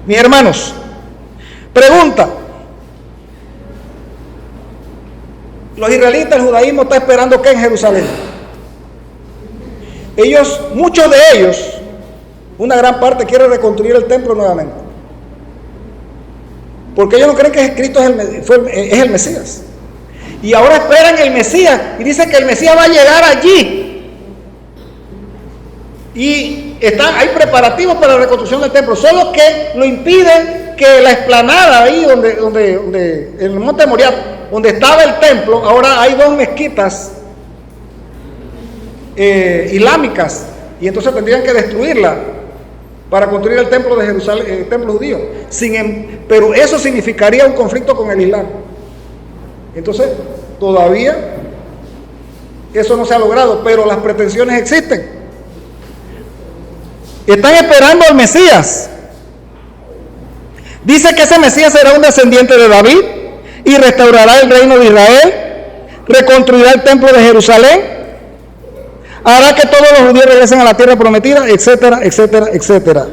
Mis hermanos, pregunta: los israelitas, el judaísmo está esperando ¿qué en Jerusalén? Ellos, muchos de ellos, una gran parte quiere reconstruir el templo nuevamente, porque ellos no creen que Cristo es el Mesías. Y ahora esperan el Mesías y dicen que el Mesías va a llegar allí. Y hay preparativos para la reconstrucción del templo, solo que lo impide que la explanada ahí donde en el monte Moriah, donde estaba el templo, ahora hay dos mezquitas islámicas, y entonces tendrían que destruirla para construir el templo de Jerusalén, el templo judío. Pero eso significaría un conflicto con el Islam. Entonces, todavía eso no se ha logrado, pero las pretensiones existen. Están esperando al Mesías. Dice que ese Mesías será un descendiente de David y restaurará el reino de Israel, reconstruirá el templo de Jerusalén, hará que todos los judíos regresen a la tierra prometida, etcétera, etcétera, etcétera.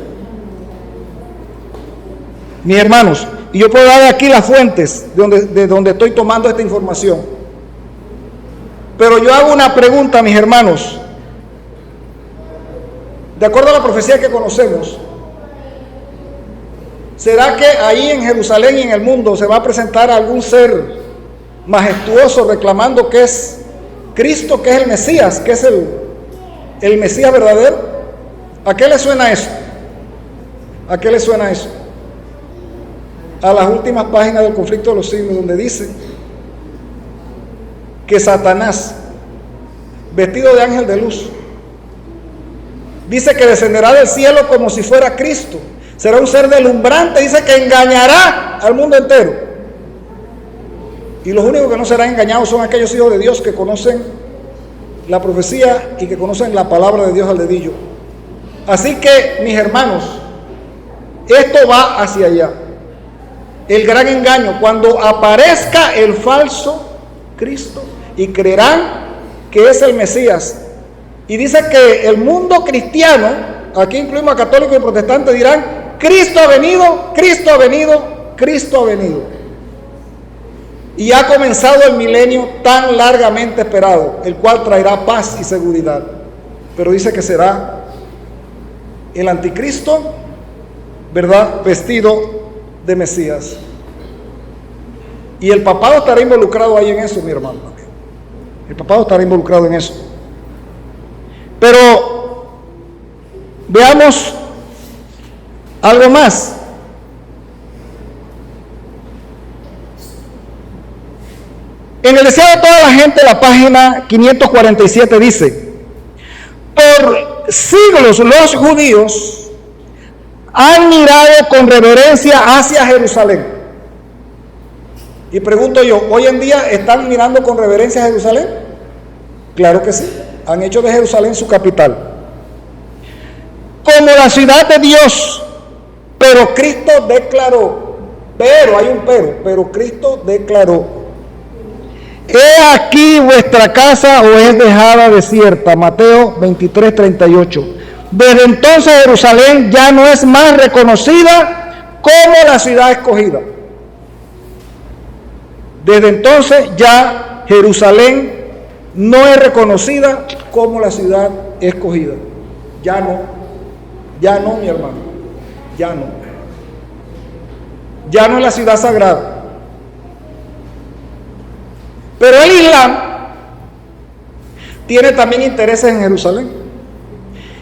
Mis hermanos, y yo puedo dar aquí las fuentes de donde estoy tomando esta información. Pero yo hago una pregunta, mis hermanos. De acuerdo a la profecía que conocemos, ¿será que ahí en Jerusalén y en el mundo se va a presentar algún ser majestuoso reclamando que es Cristo, que es el Mesías, que es el Mesías verdadero? ¿A qué le suena eso? ¿A qué le suena eso? a las últimas páginas del conflicto de los siglos, donde dice que Satanás, vestido de ángel de luz, dice que descenderá del cielo como si fuera Cristo. Será un ser deslumbrante, dice que engañará al mundo entero. Y los únicos que no serán engañados son aquellos hijos de Dios que conocen la profecía y que conocen la palabra de Dios al dedillo. Así que, mis hermanos, esto va hacia allá. El gran engaño, cuando aparezca el falso Cristo y creerán que es el Mesías. Y dice que el mundo cristiano, aquí incluimos a católicos y protestantes, dirán: Cristo ha venido, Cristo ha venido, Cristo ha venido. Y ha comenzado el milenio tan largamente esperado, el cual traerá paz y seguridad. Pero dice que será el anticristo, ¿verdad?, vestido de Mesías. Y el papado estará involucrado ahí en eso, mi hermano. El papado estará involucrado en eso. Pero veamos algo más. En el deseo de toda la gente, la página 547 dice: por siglos los judíos han mirado con reverencia hacia Jerusalén. Y pregunto yo, ¿hoy en día están mirando con reverencia a Jerusalén? Claro que sí, han hecho de Jerusalén su capital, como la ciudad de Dios. Pero Cristo declaró, hay un pero Cristo declaró: he aquí vuestra casa os es dejada desierta. Mateo 23:38. Desde entonces Jerusalén ya no es más reconocida como la ciudad escogida. Desde entonces ya Jerusalén no es reconocida como la ciudad escogida. Ya no, mi hermano, ya no es la ciudad sagrada. Pero el Islam tiene también intereses en Jerusalén.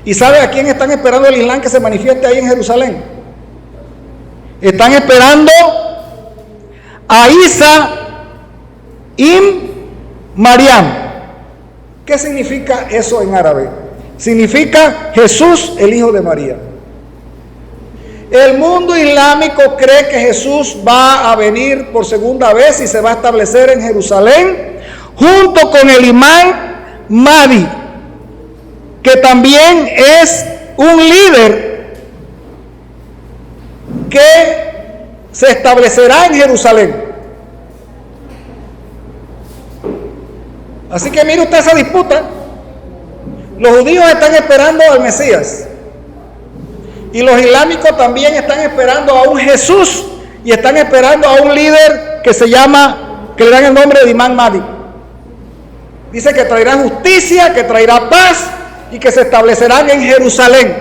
¿Y sabe a quién están esperando el Islam que se manifieste ahí en Jerusalén? Están esperando a Isa ibn Mariam. ¿Qué significa eso en árabe? Significa Jesús, el hijo de María. El mundo islámico cree que Jesús va a venir por segunda vez y se va a establecer en Jerusalén junto con el imán Mahdi, que también es un líder que se establecerá en Jerusalén. Así que mire usted esa disputa. Los judíos están esperando al Mesías y los islámicos también están esperando a un Jesús y están esperando a un líder que le dan el nombre de Imán Mahdi. Dice que traerá justicia, que traerá paz y que se establecerán en Jerusalén.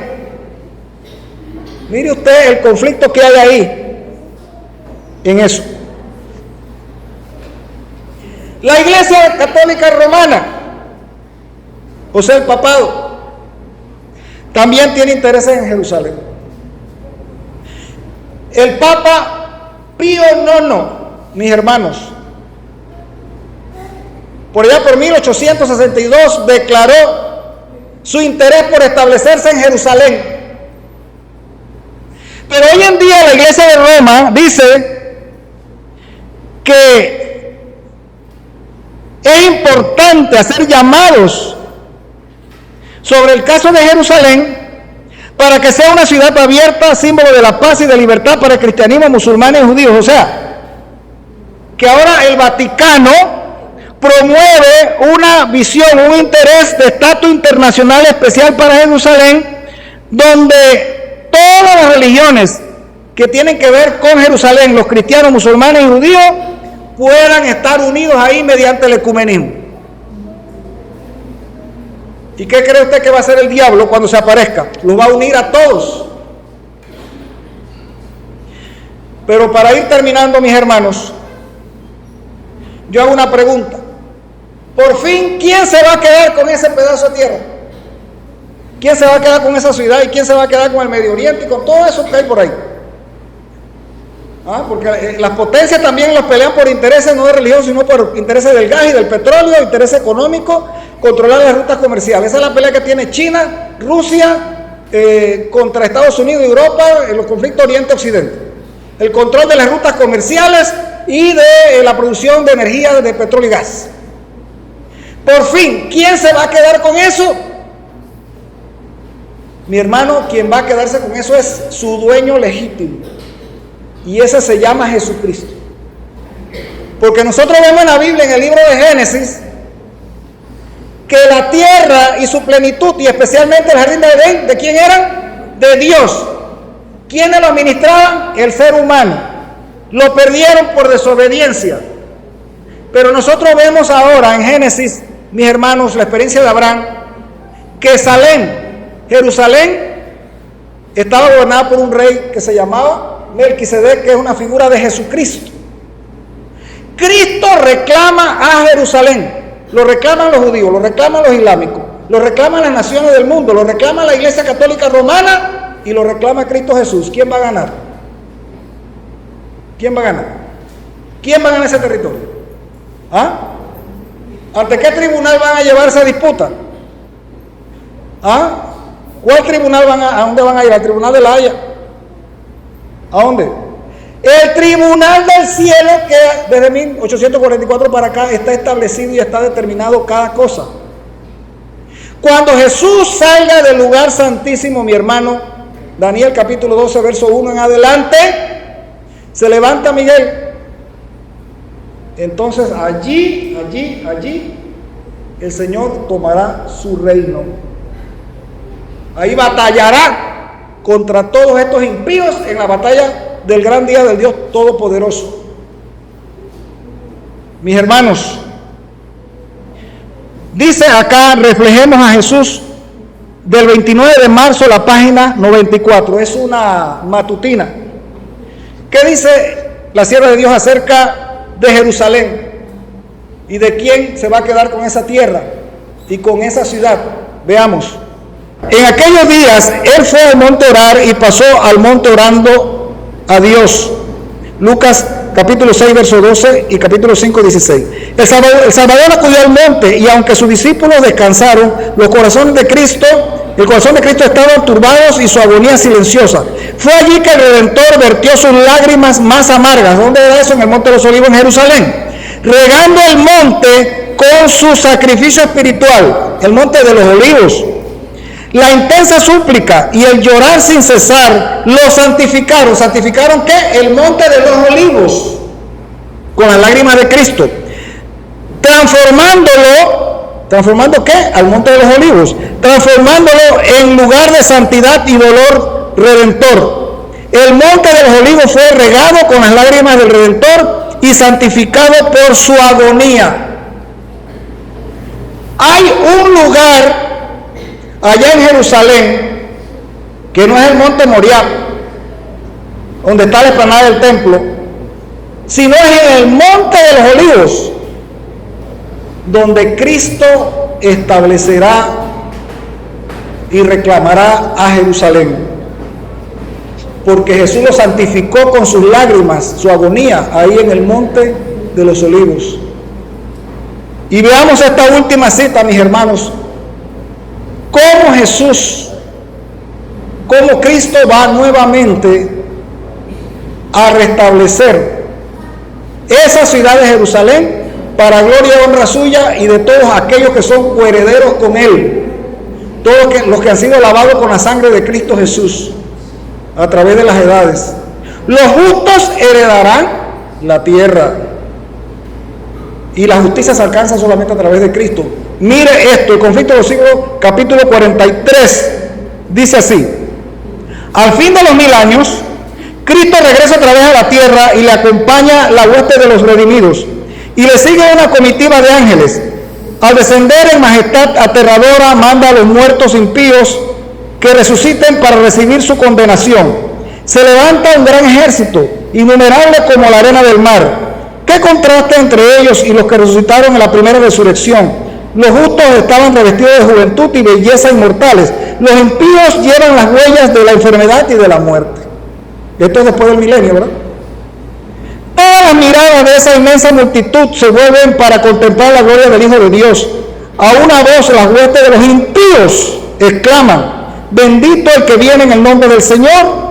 Mire usted el conflicto que hay ahí en eso. La Iglesia Católica Romana, o sea el papado, también tiene intereses en Jerusalén. El Papa Pío IX, mis hermanos, por allá por 1862 declaró su interés por establecerse en Jerusalén. Pero hoy en día la Iglesia de Roma dice que es importante hacer llamados sobre el caso de Jerusalén para que sea una ciudad abierta, símbolo de la paz y de libertad para el cristianismo, musulmanes y judíos. O sea, que ahora el Vaticano promueve una visión, un interés de estatus internacional especial para Jerusalén, donde todas las religiones que tienen que ver con Jerusalén, los cristianos, musulmanes y judíos, puedan estar unidos ahí mediante el ecumenismo. ¿Y qué cree usted que va a hacer el diablo cuando se aparezca? Los va a unir a todos. Pero para ir terminando, mis hermanos, yo hago una pregunta. Por fin, ¿quién se va a quedar con ese pedazo de tierra? ¿Quién se va a quedar con esa ciudad? ¿Y quién se va a quedar con el Medio Oriente y con todo eso que hay por ahí? Porque las potencias también los pelean por intereses no de religión, sino por intereses del gas y del petróleo, interés económico, controlar las rutas comerciales. Esa es la pelea que tiene China, Rusia, contra Estados Unidos y Europa en los conflictos Oriente-Occidente. El control de las rutas comerciales y de la producción de energía de petróleo y gas. Por fin, ¿quién se va a quedar con eso? Mi hermano, quien va a quedarse con eso es su dueño legítimo. Y ese se llama Jesucristo. Porque nosotros vemos en la Biblia, en el libro de Génesis, que la tierra y su plenitud, y especialmente el jardín de Edén, ¿de quién eran? De Dios. ¿Quiénes lo administraban? El ser humano. Lo perdieron por desobediencia. Pero nosotros vemos ahora en Génesis, mis hermanos, la experiencia de Abraham, que Jerusalén, estaba gobernada por un rey que se llamaba Melquisedec, que es una figura de Jesucristo. Cristo reclama a Jerusalén. Lo reclaman los judíos, lo reclaman los islámicos, lo reclaman las naciones del mundo, lo reclama la Iglesia Católica Romana y lo reclama Cristo Jesús. ¿Quién va a ganar? ¿Quién va a ganar? ¿Quién va a ganar ese territorio? ¿Ante qué tribunal van a llevar esa disputa? ¿Cuál tribunal a dónde van a ir? ¿Al tribunal de La Haya? ¿A dónde? El tribunal del cielo, que desde 1844 para acá está establecido y está determinado cada cosa. Cuando Jesús salga del lugar santísimo, mi hermano, Daniel capítulo 12, verso 1 en adelante, se levanta Miguel. Entonces allí, el Señor tomará su reino. Ahí batallará contra todos estos impíos en la batalla del gran día del Dios Todopoderoso. Mis hermanos, dice acá, reflejemos a Jesús, del 29 de marzo, la página 94, es una matutina. ¿Qué dice la sierva de Dios acerca de Jerusalén? ¿Y de quién se va a quedar con esa tierra y con esa ciudad? Veamos. En aquellos días, él fue al monte a orar y pasó al monte orando a Dios. Lucas capítulo 6 verso 12 y capítulo 5 16. El Salvador acudió al monte y aunque sus discípulos descansaron, el corazón de Cristo estaba turbado y su agonía silenciosa. Fue allí que el Redentor vertió sus lágrimas más amargas. ¿Dónde era eso? En el monte de los Olivos en Jerusalén. Regando el monte con su sacrificio espiritual, el monte de los Olivos. La intensa súplica y el llorar sin cesar lo santificaron. ¿Santificaron qué? El monte de los Olivos, con las lágrimas de Cristo, ¿transformando qué? Al monte de los Olivos, transformándolo en lugar de santidad y dolor redentor. El monte de los Olivos fue regado con las lágrimas del Redentor y santificado por su agonía. Hay un lugar allá en Jerusalén, que no es el monte Moriah, donde está la explanada del templo, sino es en el monte de los Olivos, donde Cristo establecerá y reclamará a Jerusalén. Porque Jesús lo santificó con sus lágrimas, su agonía, ahí en el monte de los Olivos. Y veamos esta última cita, mis hermanos. Cómo Cristo va nuevamente a restablecer esa ciudad de Jerusalén para gloria y honra suya y de todos aquellos que son coherederos con Él, todos los que han sido lavados con la sangre de Cristo Jesús a través de las edades. Los justos heredarán la tierra y la justicia se alcanza solamente a través de Cristo. Mire esto, el conflicto de los siglos, capítulo 43, dice así: al fin de los 1000 años, Cristo regresa otra vez a la tierra y le acompaña la hueste de los redimidos, y le sigue una comitiva de ángeles. Al descender en majestad aterradora, manda a los muertos impíos que resuciten para recibir su condenación. Se levanta un gran ejército, innumerable como la arena del mar. ¿Qué contraste entre ellos y los que resucitaron en la primera resurrección? Los justos estaban revestidos de juventud y belleza inmortales. Los impíos llevan las huellas de la enfermedad y de la muerte. Esto es después del milenio, ¿verdad? las miradas de esa inmensa multitud se vuelven para contemplar la gloria del Hijo de Dios. A una voz las huestes de los impíos exclaman: bendito el que viene en el nombre del Señor.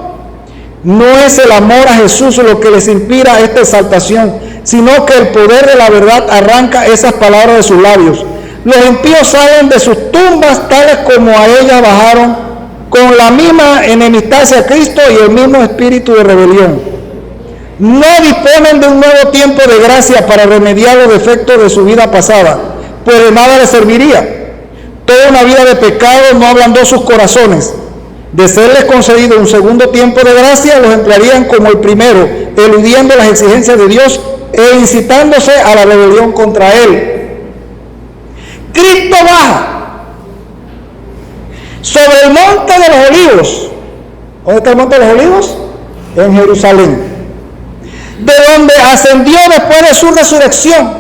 No es el amor a Jesús lo que les inspira esta exaltación, sino que el poder de la verdad arranca esas palabras de sus labios. Los impíos salen de sus tumbas tales como a ellas bajaron, con la misma enemistad hacia Cristo y el mismo espíritu de rebelión. No disponen de un nuevo tiempo de gracia para remediar los defectos de su vida pasada, pues de nada les serviría. Toda una vida de pecado no ablandó sus corazones. De serles concedido un segundo tiempo de gracia, los emplearían como el primero, eludiendo las exigencias de Dios e incitándose a la rebelión contra Él. Cristo baja sobre el monte de los olivos. ¿Dónde está el monte de los olivos? En Jerusalén, de donde ascendió después de su resurrección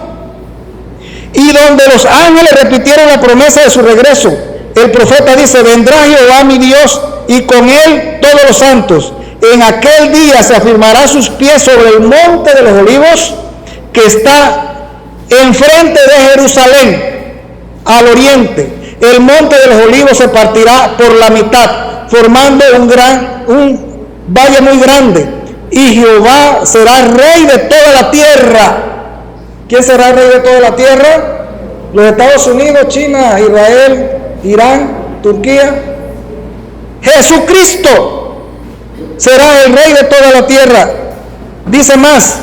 y donde los ángeles repitieron la promesa de su regreso. El profeta dice: vendrá Jehová mi Dios y con él todos los santos. En aquel día se afirmará sus pies sobre el monte de los olivos que está enfrente de Jerusalén, al oriente. El monte de los olivos se partirá por la mitad, formando un valle muy grande, y Jehová será rey de toda la tierra. ¿Quién será rey de toda la tierra? Los Estados Unidos, China, Israel, Irán, Turquía. Jesucristo será el rey de toda la tierra. Dice más: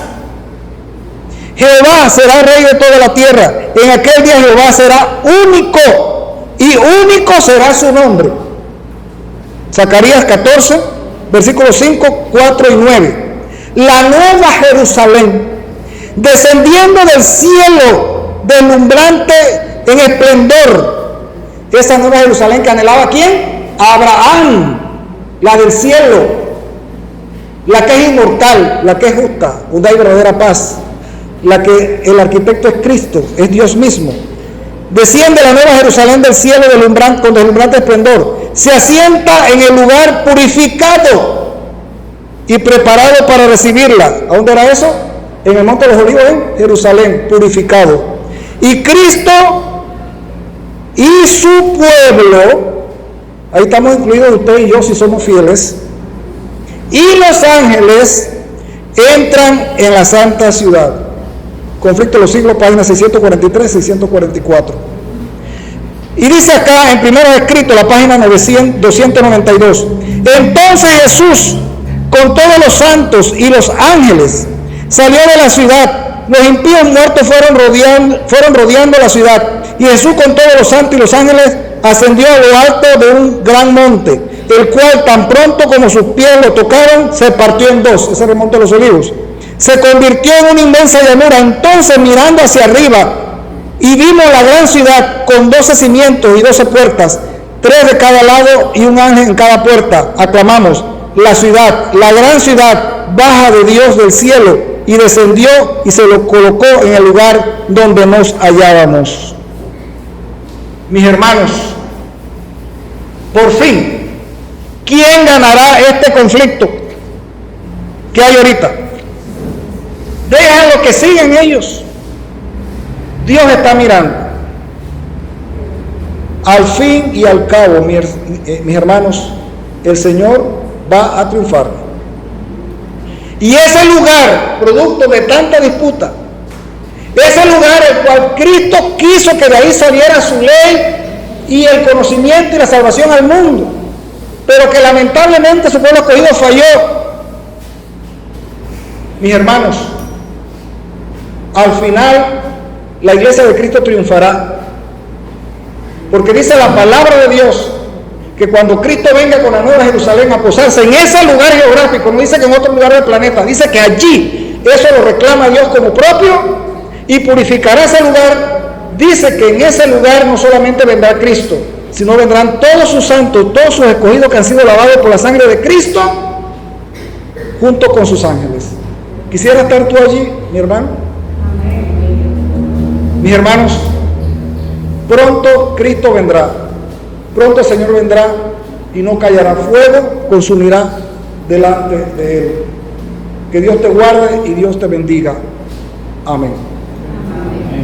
Jehová será rey de toda la tierra. En aquel día Jehová será único, y único será su nombre. Zacarías 14, versículos 5, 4 y 9. La nueva Jerusalén, descendiendo del cielo, deslumbrante en esplendor. Esa nueva Jerusalén que anhelaba ¿quién? Abraham, la del cielo, la que es inmortal, la que es justa, una y verdadera paz, la que el arquitecto es Cristo, es Dios mismo. Desciende la nueva Jerusalén del cielo con deslumbrante esplendor, se asienta en el lugar purificado y preparado para recibirla. ¿A dónde era eso? En el monte de los olivos, en Jerusalén, purificado. Y Cristo y su pueblo, ahí estamos incluidos usted y yo si somos fieles, y los ángeles entran en la santa ciudad. Conflicto de los siglos, páginas 643 y 644. Y dice acá en primero escrito, la página 292: entonces Jesús con todos los santos y los ángeles salió de la ciudad. Los impíos muertos fueron rodeando la ciudad, y Jesús con todos los santos y los ángeles ascendió a lo alto de un gran monte, el cual tan pronto como sus pies lo tocaron, se partió en dos. Ese era el monte de los olivos. Se convirtió en una inmensa llanura. Entonces, mirando hacia arriba, y vimos la gran ciudad con 12 cimientos y 12 puertas, 3 de cada lado y un ángel en cada puerta. Aclamamos: la ciudad, la gran ciudad, baja de Dios del cielo, y descendió y se lo colocó en el lugar donde nos hallábamos. Mis hermanos, por fin, ¿quién ganará este conflicto que hay ahorita? Déjenlo que sigan ellos. Dios está mirando. Al fin y al cabo, mis hermanos, el Señor va a triunfar. Y ese lugar, producto de tanta disputa, ese lugar el cual Cristo quiso que de ahí saliera su ley y el conocimiento y la salvación al mundo, pero que lamentablemente su pueblo escogido falló. Mis hermanos, al final la iglesia de Cristo triunfará, porque dice la palabra de Dios que cuando Cristo venga con la nueva Jerusalén a posarse en ese lugar geográfico, no dice que en otro lugar del planeta, dice que allí eso lo reclama Dios como propio y purificará ese lugar. Dice que en ese lugar no solamente vendrá Cristo, sino vendrán todos sus santos, todos sus escogidos que han sido lavados por la sangre de Cristo, junto con sus ángeles. ¿Quisiera estar tú allí, mi hermano? Mis hermanos, pronto Cristo vendrá. Pronto el Señor vendrá y no callará. Fuego consumirá delante de Él. Que Dios te guarde y Dios te bendiga. Amén.